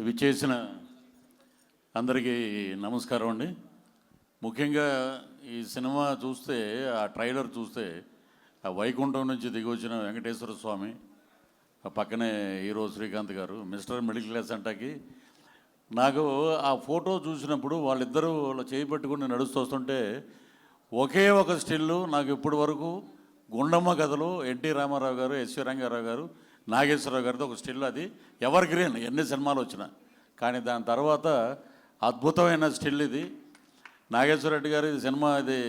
విచ్చేసిన అందరికీ నమస్కారం అండి. ముఖ్యంగా ఈ సినిమా చూస్తే, ఆ ట్రైలర్ చూస్తే, ఆ వైకుంఠం నుంచి దిగి వచ్చిన వెంకటేశ్వర స్వామి, ఆ పక్కనే హీరో శ్రీకాంత్ గారు, మిస్టర్ మిడిల్ క్లాస్ అంటాకి నాకు ఆ ఫోటో చూసినప్పుడు వాళ్ళిద్దరూ చేయి పట్టుకుని నడుస్తూ వస్తుంటే ఒకే ఒక స్టిల్లు నాకు ఇప్పటి వరకు గుండమ్మ కథలో ఎన్టీ రామారావు గారు, ఎస్వి రంగారావు గారు, నాగేశ్వరరావు గారితో ఒక స్టిల్, అది ఎవర్ గ్రీన్, ఎన్ని సినిమాలు వచ్చినా. కానీ దాని తర్వాత అద్భుతమైన స్టిల్ ఇది. నాగేశ్వర రెడ్డి గారు, ఇది సినిమా ఇది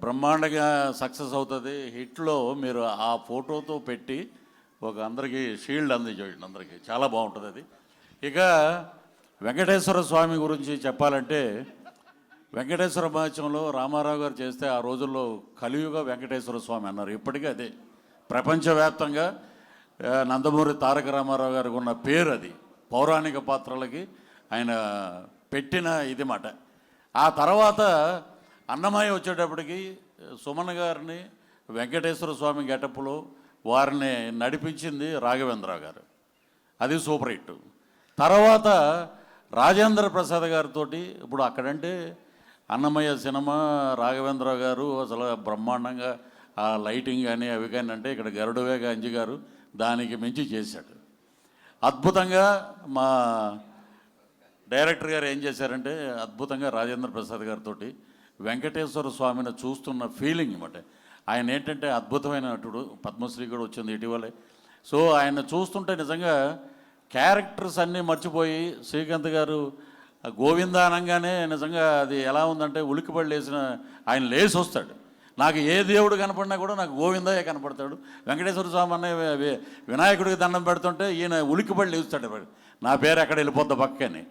బ్రహ్మాండంగా సక్సెస్ అవుతుంది. హిట్లో మీరు ఆ ఫోటోతో పెట్టి ఒక అందరికీ షీల్డ్ అందించండి, అందరికీ చాలా బాగుంటుంది అది. ఇక వెంకటేశ్వర స్వామి గురించి చెప్పాలంటే, వెంకటేశ్వర మహత్యంలో రామారావు గారు చేస్తే ఆ రోజుల్లో కలియుగ వెంకటేశ్వర స్వామి అన్నారు. ఇప్పటికీ అదే ప్రపంచవ్యాప్తంగా నందమూరి తారక రామారావు గారికి ఉన్న పేరు అది. పౌరాణిక పాత్రలకి ఆయన పెట్టిన ఇది మాట. ఆ తర్వాత అన్నమయ్య వచ్చేటప్పటికి సుమన్ గారిని వెంకటేశ్వర స్వామి గెటప్లో వారిని నడిపించింది రాఘవేంద్రరావు గారు, అది సూపర్ హిట్. తర్వాత రాజేంద్ర ప్రసాద్ గారితో ఇప్పుడు అక్కడంటే అన్నమయ్య సినిమా రాఘవేంద్రరావు గారు అసలు బ్రహ్మాండంగా ఆ లైటింగ్ కానీ అవి కానీ, అంటే ఇక్కడ గరుడవేగ అంజి గారు దానికి మించి చేశాడు అద్భుతంగా. మా డైరెక్టర్ గారు ఏం చేశారంటే అద్భుతంగా రాజేంద్ర ప్రసాద్ గారితో వెంకటేశ్వర స్వామిని చూస్తున్న ఫీలింగ్ అన్నమాట. ఆయన ఏంటంటే అద్భుతమైన నటుడు, పద్మశ్రీ కూడా వచ్చింది ఇటీవలే. సో ఆయన చూస్తుంటే నిజంగా క్యారెక్టర్స్ అన్నీ మర్చిపోయి శ్రీకాంత్ గారు గోవింద అనగానే నిజంగా అది ఎలా ఉందంటే ఉలిక్కిపడి లేసిన ఆయన లేచి వస్తాడు. నాకు ఏ దేవుడు కనపడినా కూడా నాకు గోవిందయ్య కనపడతాడు. వెంకటేశ్వర స్వామి అనే వినాయకుడికి దండం పెడుతుంటే ఈయన ఉలిక్కిపడి లేస్తాడు, నా పేరు ఎక్కడ వెళ్ళిపోద్ది పక్కని.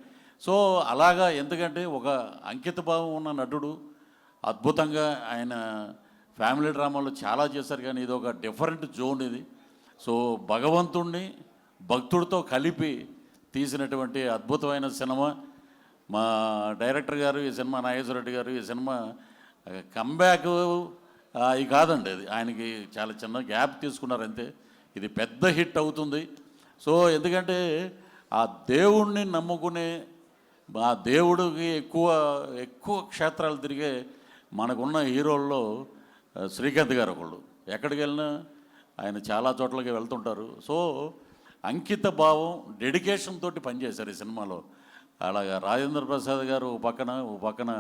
సో అలాగా, ఎందుకంటే ఒక అంకిత భావం ఉన్న నటుడు, అద్భుతంగా ఆయన ఫ్యామిలీ డ్రామాలో చాలా చేశారు. కానీ ఇది ఒక డిఫరెంట్ జోన్ ఇది. సో భగవంతుణ్ణి భక్తుడితో కలిపి తీసినటువంటి అద్భుతమైన సినిమా. మా డైరెక్టర్ గారు ఈ సినిమా, నాగేశ్వర రెడ్డి గారు ఈ సినిమా కంబ్యాక్ ఇది కాదండి, అది ఆయనకి చాలా చిన్న గ్యాప్ తీసుకున్నారు అంతే. ఇది పెద్ద హిట్ అవుతుంది. సో ఎందుకంటే ఆ దేవుణ్ణి నమ్ముకునే, ఆ దేవుడికి ఎక్కువ క్షేత్రాలు తిరిగే మనకున్న హీరోల్లో శ్రీకాంత్ గారు ఒకళ్ళు. ఎక్కడికి వెళ్ళినా ఆయన చాలా చోట్లకి వెళ్తుంటారు. సో అంకిత భావం, డెడికేషన్ తోటి పనిచేశారు ఈ సినిమాలో. అలాగా రాజేంద్ర ప్రసాద్ గారు ఓ పక్కన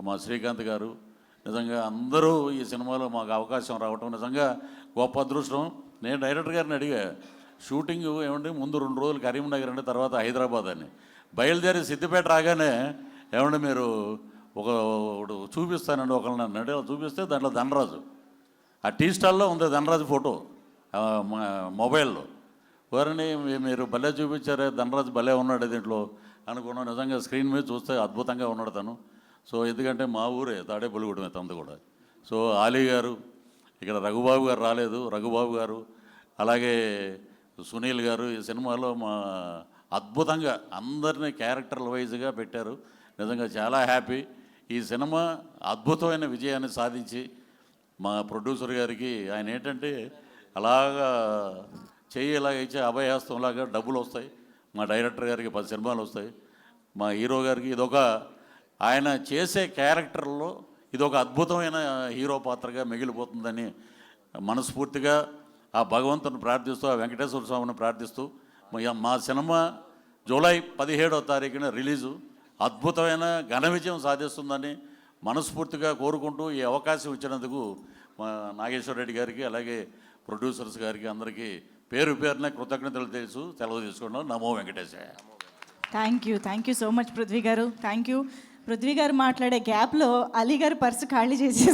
మా శ్రీకాంత్ గారు, నిజంగా అందరూ ఈ సినిమాలో మాకు అవకాశం రావటం నిజంగా గొప్ప అదృష్టం. నేను డైరెక్టర్ గారిని అడిగా, షూటింగ్ ఏమంటే ముందు 2 రోజులు కరీంనగర్ అంటే తర్వాత హైదరాబాద్ అని, బయలుదేరి సిద్దిపేట రాగానే ఏమంటే మీరు ఒకటి చూపిస్తానండి ఒకళ్ళని అన్నాడు. చూపిస్తే దాంట్లో ధనరాజు, ఆ టీ స్టాల్లో ఉంది ధనరాజు ఫోటో మొబైల్లో. వారిని మీరు భలే చూపించారే, ధనరాజు భలే ఉన్నాడు దీంట్లో అనుకున్నాను. నిజంగా స్క్రీన్ మీద చూస్తే అద్భుతంగా ఉన్నాడు తను. సో ఎందుకంటే మా ఊరే తాడేపల్లిగూడెమే తనది కూడా. సో ఆలీ గారు, ఇక్కడ రఘుబాబు గారు రాలేదు, రఘుబాబు గారు, అలాగే సునీల్ గారు ఈ సినిమాలో మా అద్భుతంగా అందరినీ క్యారెక్టర్ల వైజ్గా పెట్టారు. నిజంగా చాలా హ్యాపీ. ఈ సినిమా అద్భుతమైన విజయాన్ని సాధించి మా ప్రొడ్యూసర్ గారికి, ఆయన ఏంటంటే అలాగా చెయ్యి ఇలాగ ఇచ్చే అభయహస్తంలాగా డబ్బులు వస్తాయి. మా డైరెక్టర్ గారికి 10 సినిమాలు వస్తాయి. మా హీరో గారికి ఇదొక, ఆయన చేసే క్యారెక్టర్లో ఇదొక అద్భుతమైన హీరో పాత్రగా మిగిలిపోతుందని మనస్ఫూర్తిగా ఆ భగవంతుని ప్రార్థిస్తూ, ఆ వెంకటేశ్వర స్వామిని ప్రార్థిస్తూ, మా సినిమా జూలై 17వ తారీఖున రిలీజు అద్భుతమైన ఘన విజయం సాధిస్తుందని మనస్ఫూర్తిగా కోరుకుంటూ ఈ అవకాశం ఇచ్చినందుకు మా నాగేశ్వర రెడ్డి గారికి, అలాగే ప్రొడ్యూసర్స్ గారికి అందరికీ పేరు పేరున కృతజ్ఞతలు తెలుసు సెలవు తీసుకున్నాం. నమో వెంకటేశాయ. Thank you so much Prithvi గారు. Thank you. పృథ్వీ గారు మాట్లాడే గ్యాప్లో అలీ గారు పర్సు ఖాళీ చేసేసారు.